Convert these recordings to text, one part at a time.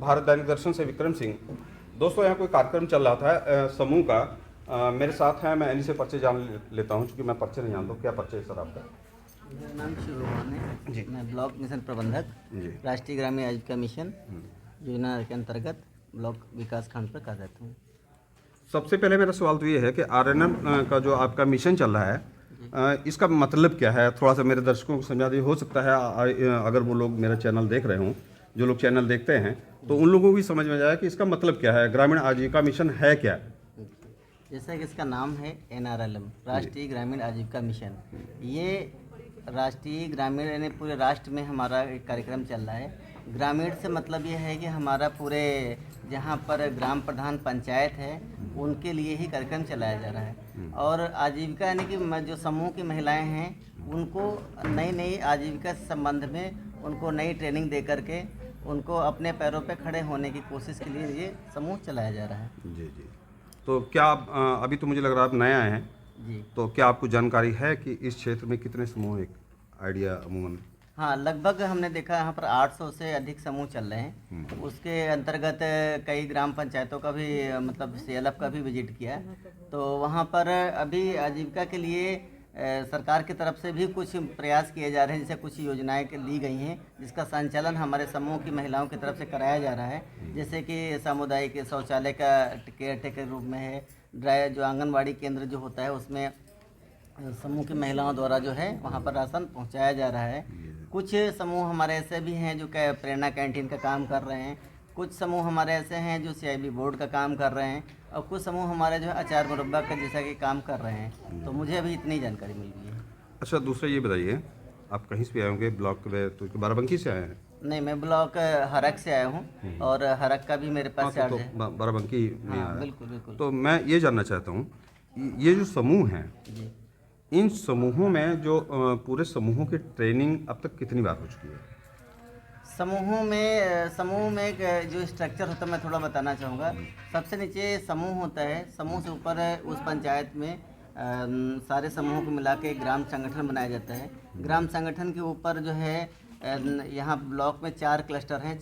भारत दैनिक दर्शन से विक्रम सिंह। दोस्तों, यहाँ कोई कार्यक्रम चल रहा था समूह का। मेरे साथ हैं, मैं इन्हीं से परिचय जान लेता हूँ, क्योंकि मैं परिचय नहीं जानता हूँ। क्या परिचय है सर आपका? मेरा नाम शिव रोहन है जी। मैं ब्लॉक मिशन प्रबंधक जी। राष्ट्रीय ग्रामीण आजीविका मिशन योजना के अंतर्गत ब्लॉक विकास खंड पर कार्यरत हूँ। सबसे पहले मेरा सवाल तो ये है कि आरएनएम का जो आपका मिशन चल रहा है, इसका मतलब क्या है? थोड़ा सा मेरे दर्शकों को समझा दीजिए। हो सकता है अगर वो लोग मेरा चैनल देख रहे हों, जो लोग चैनल देखते हैं, तो उन लोगों को भी समझ में जाए कि इसका मतलब क्या है, ग्रामीण आजीविका मिशन है क्या? जैसा कि इसका नाम है NRLM, राष्ट्रीय ग्रामीण आजीविका मिशन। ये राष्ट्रीय ग्रामीण यानी पूरे राष्ट्र में हमारा एक कार्यक्रम चल रहा है। ग्रामीण से मतलब ये है कि हमारा पूरे जहाँ पर ग्राम प्रधान पंचायत है उनके लिए ही कार्यक्रम चलाया जा रहा है। और आजीविका यानी कि जो समूह की महिलाएं हैं उनको नई नई आजीविका से संबंध में उनको नई ट्रेनिंग दे करके उनको अपने पैरों पे खड़े होने की कोशिश के लिए ये समूह चलाया जा रहा है। जी जी। तो क्या अभी तो मुझे लग रहा है आप नए आए हैं, जी तो क्या आपको जानकारी है कि इस क्षेत्र में कितने समूह, एक आइडिया अमूमन? हाँ, लगभग हमने देखा यहाँ पर 800 से अधिक समूह चल रहे हैं। उसके अंतर्गत कई ग्राम पंचायतों का भी मतलब CLF का भी विजिट किया। तो वहाँ पर अभी आजीविका के लिए सरकार की तरफ से भी कुछ प्रयास किए जा रहे हैं, जैसे कुछ योजनाएं दी गई हैं जिसका संचालन हमारे समूह की महिलाओं की तरफ से कराया जा रहा है। जैसे कि सामुदायिक शौचालय का केयर टेकर रूप में है, ड्राई जो आंगनबाड़ी केंद्र जो होता है उसमें समूह की महिलाओं द्वारा जो है वहाँ पर राशन पहुँचाया जा रहा है। कुछ समूह हमारे ऐसे भी हैं जो प्रेरणा कैंटीन का काम कर रहे हैं। कुछ समूह हमारे ऐसे हैं जो CIB बोर्ड का काम कर रहे हैं, और कुछ समूह हमारे जो है अचार मुरब्बा का जैसा कि काम कर रहे हैं। तो मुझे अभी इतनी जानकारी मिल गई है। अच्छा, दूसरा ये बताइए, आप कहीं से भी आए होंगे ब्लॉक में, तो बाराबंकी से आए हैं? नहीं, मैं ब्लॉक हरक से आया हूँ, और हरक का भी मेरे पास चार्ज है। बाराबंकी में हाँ, आया। बिल्कुल बिल्कुल। तो मैं ये जानना चाहता हूँ, ये जो समूह हैं, जी, इन समूहों में जो पूरे समूहों की ट्रेनिंग अब तक कितनी बार हो चुकी है? समूह में एक जो स्ट्रक्चर होता है मैं थोड़ा बताना चाहूँगा। सबसे नीचे समूह होता है, समूह से ऊपर उस पंचायत में सारे समूहों को मिला के ग्राम संगठन बनाया जाता है। ग्राम संगठन के ऊपर जो है यहाँ ब्लॉक में 4 क्लस्टर हैं।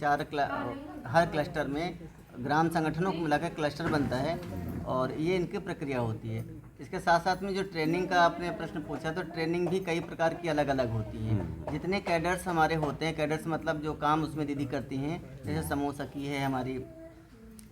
हर क्लस्टर में ग्राम संगठनों को मिलाकर क्लस्टर बनता है, और ये इनकी प्रक्रिया होती है। इसके साथ साथ में जो ट्रेनिंग का आपने प्रश्न पूछा, तो ट्रेनिंग भी कई प्रकार की अलग अलग होती है। जितने कैडर्स हमारे होते हैं, कैडर्स मतलब जो काम उसमें दीदी करती हैं, जैसे समूह सखी है, हमारी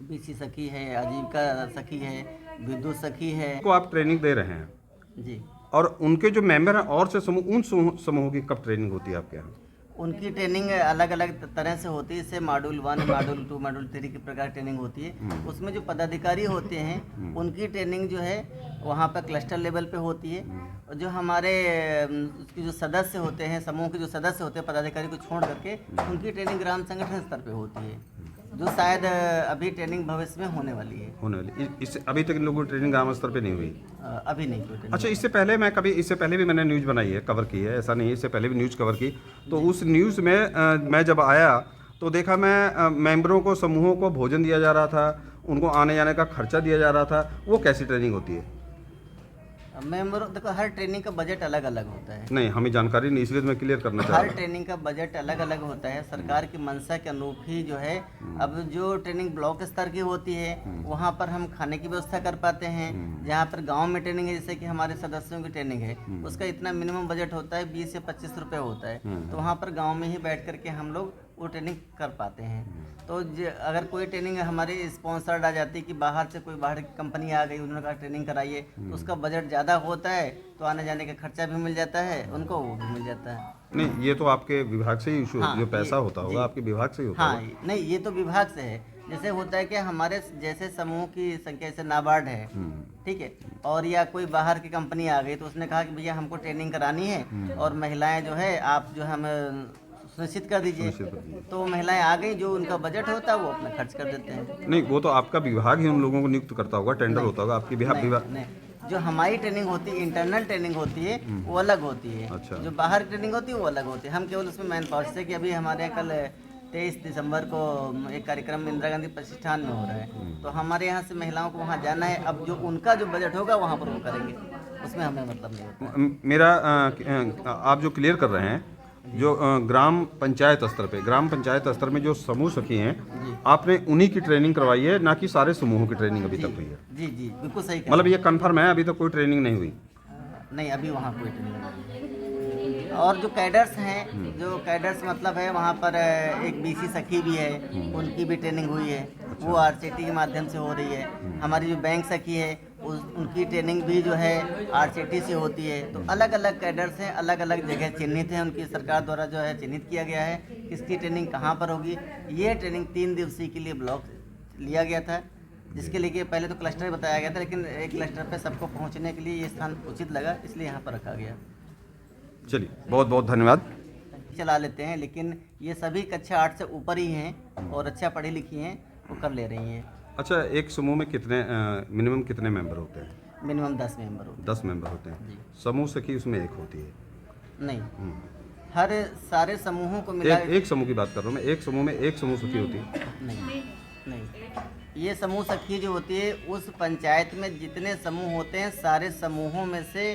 BC सखी है, आजीविका सखी है, विद्युत सखी है। को आप ट्रेनिंग दे रहे हैं, जी, और उनके जो मेंबर हैं और से समूह, उन समूहों की कब ट्रेनिंग होती है आपके यहाँ? उनकी ट्रेनिंग अलग अलग तरह से होती है। इससे मॉड्यूल 1, मॉड्यूल 2, मॉड्यूल 3 की प्रकार ट्रेनिंग होती है। उसमें जो पदाधिकारी होते हैं उनकी ट्रेनिंग जो है वहाँ पर क्लस्टर लेवल पे होती है। और जो हमारे उसके जो सदस्य होते हैं, समूह के जो सदस्य होते हैं, पदाधिकारी को छोड़ करके उनकी ट्रेनिंग ग्राम संगठन स्तर पे होती है, जो शायद अभी ट्रेनिंग भविष्य में होने वाली है। इससे अभी तक इन लोगों की ट्रेनिंग ग्राम स्तर पे नहीं हुई? अभी नहीं कोई ट्रेनिंग। अच्छा, इससे पहले भी मैंने न्यूज़ बनाई है, कवर की है, ऐसा नहीं है, इससे पहले भी न्यूज़ कवर की। तो उस न्यूज़ में मैं जब आया तो देखा, मैं मेंबरों को, समूहों को भोजन दिया जा रहा था, उनको आने जाने का खर्चा दिया जा रहा था। वो कैसी ट्रेनिंग होती है? मेंबरों, देखो हर ट्रेनिंग का बजट अलग अलग होता है। नहीं, हमें जानकारी नहीं, इसलिए तो मैं क्लियर करना चाह हर रहा हूँ। ट्रेनिंग का बजट अलग अलग होता है, सरकार की मंशा के अनुरूप ही जो है। अब जो ट्रेनिंग ब्लॉक स्तर की होती है वहाँ पर हम खाने की व्यवस्था कर पाते हैं। जहाँ पर गांव में ट्रेनिंग है, जैसे कि हमारे सदस्यों की ट्रेनिंग है, उसका इतना मिनिमम बजट होता है, 20 से 25 रुपये होता है। तो वहाँ पर गाँव में ही बैठ करके हम लोग वो ट्रेनिंग कर पाते हैं। तो अगर कोई ट्रेनिंग हमारी स्पॉन्सर्ड आ जाती है कि बाहर से कोई बाहर की कंपनी आ गई, उन्होंने कहा ट्रेनिंग कराइए, तो उसका बजट ज़्यादा होता है, तो आने जाने का खर्चा भी मिल जाता है उनको, वो भी मिल जाता है। नहीं, ये तो आपके विभाग से ही इशू, हाँ, जो पैसा होता जी। होगा आपके विभाग से ही होता हाँ, होगा। नहीं, ये तो विभाग से है। जैसे होता है कि हमारे जैसे समूह की संख्या, जैसे नाबार्ड है, ठीक है, और या कोई बाहर की कंपनी आ गई, तो उसने कहा कि भैया हमको ट्रेनिंग करानी है और महिलाएं जो है आप जो है हमें सुनिश्चित कर दीजिए। तो महिलाएं आ गई, जो उनका बजट होता है वो अपना खर्च कर देते हैं। नहीं, वो तो आपका विभाग ही उन लोगों को नियुक्त करता होगा, टेंडर होता होगा आपके विभाग। नहीं, जो हमारी ट्रेनिंग होती है, इंटरनल ट्रेनिंग होती है, वो अलग होती है। अच्छा। जो बाहर की ट्रेनिंग होती है वो अलग होती है। हम केवल उसमें मैन पावर से कि अभी हमारे यहाँ कल 23 दिसंबर को एक कार्यक्रम इंदिरा गांधी प्रतिष्ठान में हो रहा है, तो हमारे यहाँ से महिलाओं को वहाँ जाना है। अब जो उनका जो बजट होगा वहाँ पर वो करेंगे, उसमें हमें मतलब नहीं होता। मेरा आप जो क्लियर कर रहे हैं, जो ग्राम पंचायत स्तर में जो समूह सखी हैं, आपने उन्हीं की ट्रेनिंग करवाई है, ना कि सारे समूहों की ट्रेनिंग अभी तक हुई है? जी जी बिल्कुल सही मतलब ये कन्फर्म है, अभी तक कोई ट्रेनिंग नहीं हुई? नहीं, अभी वहाँ कोई ट्रेनिंग नहीं है। और जो कैडर्स हैं, जो कैडर्स मतलब है वहाँ पर एक बीसी सखी भी है, उनकी भी ट्रेनिंग हुई है, वो आरसीटी के माध्यम से हो रही है। हमारी जो बैंक सखी है उनकी ट्रेनिंग भी जो है आरसीटी से होती है। तो अलग अलग कैडर्स हैं, अलग अलग जगह चिन्हित हैं, उनकी सरकार द्वारा जो है चिन्हित किया गया है किसकी ट्रेनिंग कहाँ पर होगी। ये ट्रेनिंग 3 दिवसीय के लिए ब्लॉक लिया गया था, जिसके लिए पहले तो क्लस्टर बताया गया था, लेकिन एक क्लस्टर पे सबको पहुंचने के लिए ये स्थान उचित लगा, इसलिए यहाँ पर रखा गया। चलिए, बहुत बहुत धन्यवाद। चला लेते हैं, लेकिन ये सभी कक्षा 8 से ऊपर ही हैं और अच्छा पढ़ी लिखी हैं, वो कर ले रही हैं। अच्छा, एक समूह में कितने मिनिमम कितने मेंबर होते हैं? मिनिमम 10 मेंबर होते 10 मेंबर होते हैं। जी। समूह सखी उसमें एक होती है? हैं। नहीं, हर सारे समूहों को मिला एक समूह की बात कर रहा हूँ मैं, एक समूह में एक समूह सखी होती है? नहीं नहीं, ये समूह सखी जो होती है उस पंचायत में जितने समूह होते हैं सारे समूहों में से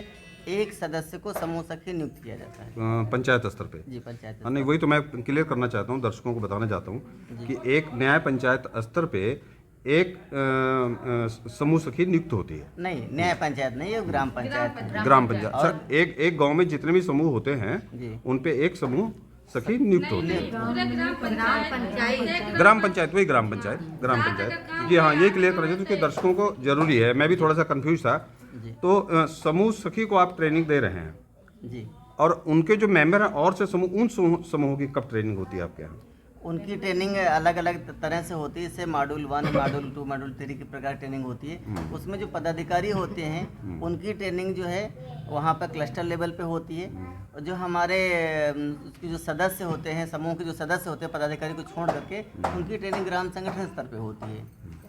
एक सदस्य को समूह सखी नियुक्त किया जाता है। पंचायत स्तर पे? जी, पंचायत हाँ, नहीं, वही तो मैं क्लियर करना चाहता हूँ, दर्शकों को बताना चाहता हूँ कि एक न्याय पंचायत स्तर पे एक समूह सखी नियुक्त होती है। नहीं, न्याय पंचायत नहीं, ये ग्राम पंचायत है। ग्राम पंचायत सर, एक गांव में जितने भी समूह होते हैं जी। उन पे एक समूह सखी नियुक्त होती है। ग्राम पंचायत वही ग्राम पंचायत। जी हाँ, ये क्लियर करना चाहिए क्योंकि दर्शकों को जरूरी है, मैं भी थोड़ा सा कंफ्यूज था। जी। तो समूह सखी को आप ट्रेनिंग दे रहे हैं, जी, और उनके जो मेंबर हैं और से समूह, उन समूहों की कब ट्रेनिंग होती है आपके यहाँ? उनकी ट्रेनिंग अलग अलग तरह से होती है। इससे मॉड्यूल 1, मॉड्यूल 2, मॉड्यूल 3 की प्रकार ट्रेनिंग होती है। उसमें जो पदाधिकारी होते हैं उनकी ट्रेनिंग जो है वहाँ पर क्लस्टर लेवल पे होती है। और जो हमारे उसके जो सदस्य होते हैं, समूह के जो सदस्य होते हैं पदाधिकारी को छोड़ करके, उनकी ट्रेनिंग ग्राम संगठन स्तर पे होती है,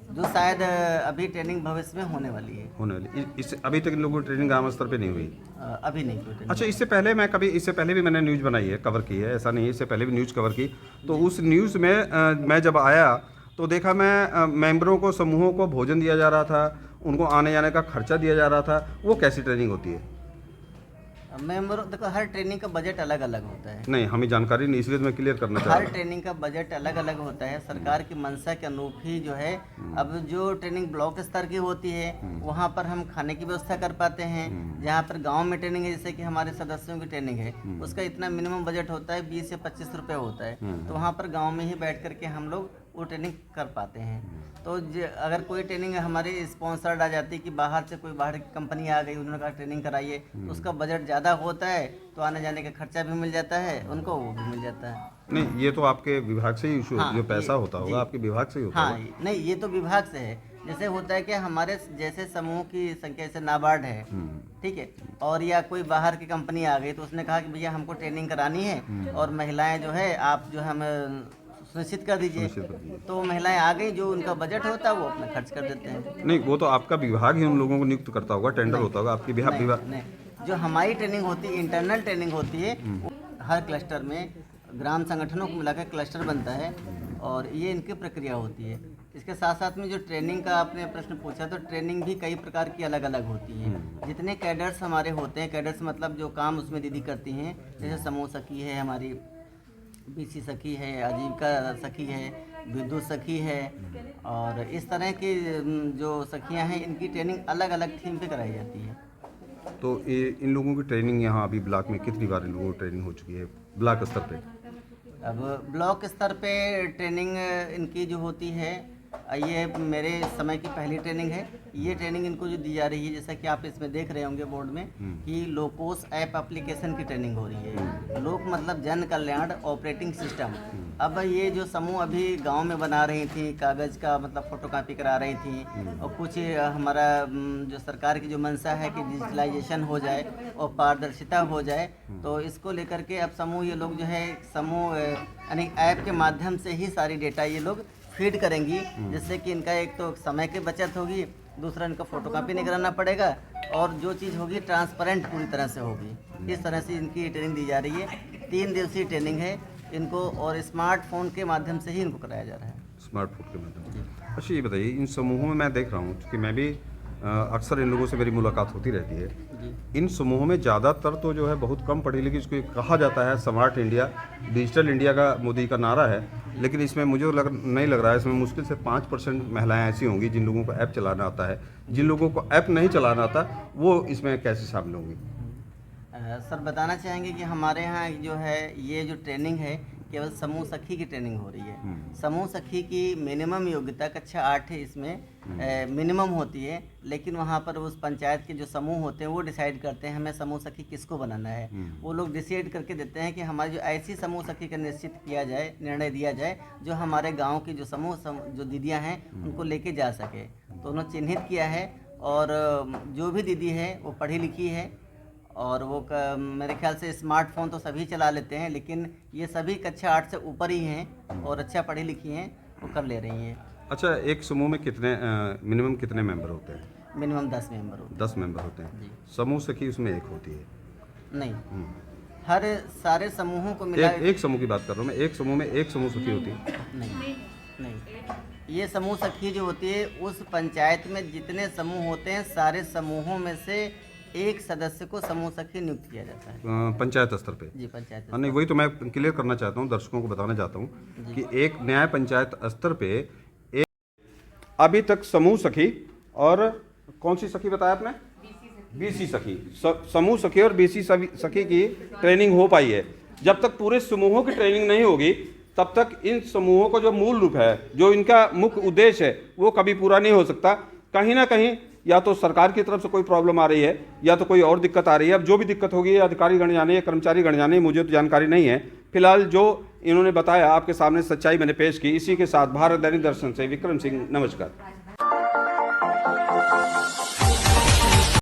जो शायद अभी ट्रेनिंग भविष्य में होने वाली है। इससे अभी तक इन लोगों की ट्रेनिंग ग्राम स्तर पे नहीं हुई? अभी नहीं कोई ट्रेनिंग। अच्छा, इससे पहले भी मैंने न्यूज़ बनाई है, कवर की है, ऐसा नहीं है, इससे पहले भी न्यूज़ कवर की। तो उस न्यूज़ में मैं जब आया तो देखा मैं मेंबरों को, समूहों को भोजन दिया जा रहा था, उनको आने जाने का खर्चा दिया जा रहा था। वो कैसी ट्रेनिंग होती है? मेंबरों, देखो हर ट्रेनिंग का बजट अलग अलग होता है। नहीं, हमें जानकारी नहीं, इसलिए तो मैं क्लियर करना चाह हर रहा हूँ। ट्रेनिंग का बजट अलग अलग होता है, सरकार की मंशा के अनुरूप ही जो है। अब जो ट्रेनिंग ब्लॉक स्तर की होती है वहाँ पर हम खाने की व्यवस्था कर पाते हैं। जहाँ पर गांव में ट्रेनिंग है, जैसे कि हमारे सदस्यों की ट्रेनिंग है, उसका इतना मिनिमम बजट होता है, 20 से 25 रुपये होता है। तो वहाँ पर गाँव में ही बैठ करके हम लोग वो ट्रेनिंग कर पाते हैं। तो अगर कोई ट्रेनिंग हमारी स्पॉन्सर्ड आ जाती है कि बाहर से कोई बाहर की कंपनी आ गई, उन्होंने कहा ट्रेनिंग कराइए, तो उसका बजट ज़्यादा होता है, तो आने जाने का खर्चा भी मिल जाता है उनको, वो भी मिल जाता है। नहीं, ये तो आपके विभाग से ही इशू, हाँ, जो पैसा होता जी। होगा आपके विभाग से ही होता हाँ, होगा। नहीं, ये तो विभाग से है। जैसे होता है कि हमारे जैसे समूह की संख्या, जैसे नाबार्ड है, ठीक है, और या कोई बाहर की कंपनी आ गई तो उसने कहा कि भैया हमको ट्रेनिंग करानी है और महिलाएं जो है आप जो हमें सुनिश्चित कर दीजिए, तो महिलाएं आ गई, जो उनका बजट होता है वो अपना खर्च कर देते हैं। नहीं, वो तो आपका विभाग ही उन लोगों को नियुक्त करता होगा, टेंडर होता होगा आपके विभाग। नहीं, जो हमारी ट्रेनिंग होती है, इंटरनल ट्रेनिंग होती है, वो हर क्लस्टर में ग्राम संगठनों को मिलाकर क्लस्टर बनता है और ये इनकी प्रक्रिया होती है। इसके साथ साथ में जो ट्रेनिंग का आपने प्रश्न पूछा, तो ट्रेनिंग भी कई प्रकार की अलग अलग होती है। जितने कैडर्स हमारे होते हैं, कैडर्स मतलब जो काम उसमें दीदी करती हैं, जैसे समूह सखी है, हमारी बीसी सखी है, आजीविका सखी है, विद्युत सखी है, और इस तरह की जो सखियां हैं इनकी ट्रेनिंग अलग अलग थीम पे कराई जाती है। तो इन लोगों की ट्रेनिंग यहाँ अभी ब्लॉक में कितनी बार इन लोगों की ट्रेनिंग हो चुकी है ब्लॉक स्तर पे? अब ब्लॉक स्तर पे ट्रेनिंग इनकी जो होती है, ये मेरे समय की पहली ट्रेनिंग है। ये ट्रेनिंग इनको जो दी जा रही है, जैसा कि आप इसमें देख रहे होंगे बोर्ड में कि लोकोस ऐप एप्लीकेशन की ट्रेनिंग हो रही है। लोक मतलब जन कल्याण ऑपरेटिंग सिस्टम। अब ये जो समूह अभी गांव में बना रही थी, कागज़ का मतलब फोटोकॉपी करा रही थी, और कुछ हमारा जो सरकार की जो मंशा है कि डिजिटलाइजेशन हो जाए और पारदर्शिता हो जाए, तो इसको लेकर के अब समूह ये लोग जो है समूह यानी ऐप के माध्यम से ही सारी डेटा ये लोग फीड करेंगी, जिससे कि इनका एक तो समय की बचत होगी, दूसरा इनका फोटोकॉपी नहीं कराना पड़ेगा, और जो चीज़ होगी ट्रांसपेरेंट पूरी तरह से होगी। इस तरह से इनकी ट्रेनिंग दी जा रही है। 3 दिवसीय ट्रेनिंग है इनको, और स्मार्टफोन के माध्यम से ही इनको कराया जा रहा है। स्मार्टफोन के माध्यम से। अच्छा, ये बताइए, इन समूहों में मैं देख रहा हूँ कि मैं भी अक्सर इन लोगों से मेरी मुलाकात होती रहती है, इन समूहों में ज़्यादातर तो जो है बहुत कम पढ़ी लिखी, इसको कहा जाता है स्मार्ट इंडिया, डिजिटल इंडिया का मोदी का नारा है, लेकिन इसमें मुझे नहीं लग रहा है, इसमें मुश्किल से 5% महिलाएं ऐसी होंगी जिन लोगों को ऐप चलाना आता है। जिन लोगों को ऐप नहीं चलाना आता वो इसमें कैसे शामिल होंगी? सर बताना चाहेंगे कि हमारे यहाँ जो है ये जो ट्रेनिंग है केवल समूह सखी की ट्रेनिंग हो रही है। समूह सखी की मिनिमम योग्यता कक्षा 8 है, इसमें मिनिमम होती है, लेकिन वहाँ पर उस पंचायत के जो समूह होते हैं वो डिसाइड करते हैं हमें समूह सखी किसको बनाना है। वो लोग डिसाइड करके देते हैं कि हमारी जो ऐसी समूह सखी का निश्चित किया जाए, निर्णय दिया जाए जो हमारे गाँव की जो जो दीदियाँ हैं उनको लेके जा सके। तो उन्होंने चिन्हित किया है और जो भी दीदी है वो पढ़ी लिखी है और वो मेरे ख्याल से स्मार्टफोन तो सभी चला लेते हैं, लेकिन ये सभी कक्षा 8 से ऊपर ही हैं और अच्छा पढ़ी लिखी हैं, वो कर ले रही हैं। अच्छा, एक समूह में कितने मिनिमम कितने मेंबर होते हैं? मिनिमम 10 मेंबर होते हैं। 10 मेंबर होते हैं। जी। समूह सखी उसमें एक होती है? नहीं, हर सारे समूहों को मिला एक समूह की बात कर रहा हूँ मैं, एक समूह में एक समूह सखी होती है? नहीं, ये समूह सखी जो होती है उस पंचायत में जितने समूह होते हैं सारे समूहों में से एक सदस्य को समूह सखी नियुक्त किया जाता है पंचायत स्तर पे? जी, पंचायत हाँ, नहीं वही तो मैं क्लियर करना चाहता हूँ, दर्शकों को बताना चाहता हूँ कि एक न्याय पंचायत स्तर पे एक अभी तक समूह सखी और कौन सी सखी बताया आपने? बीसी सखी, समूह सखी और बीसी सखी की ट्रेनिंग हो पाई है। जब तक पूरे समूहों की ट्रेनिंग नहीं होगी तब तक इन समूहों का जो मूल रूप है, जो इनका मुख्य उद्देश्य है, वो कभी पूरा नहीं हो सकता। कहीं ना कहीं या तो सरकार की तरफ से कोई प्रॉब्लम आ रही है या तो कोई और दिक्कत आ रही है। अब जो भी दिक्कत होगी अधिकारी गण जाने या कर्मचारी गण जाने, मुझे तो जानकारी नहीं है। फिलहाल जो इन्होंने बताया आपके सामने सच्चाई मैंने पेश की। इसी के साथ भारत दैनिक दर्शन से विक्रम सिंह, नमस्कार।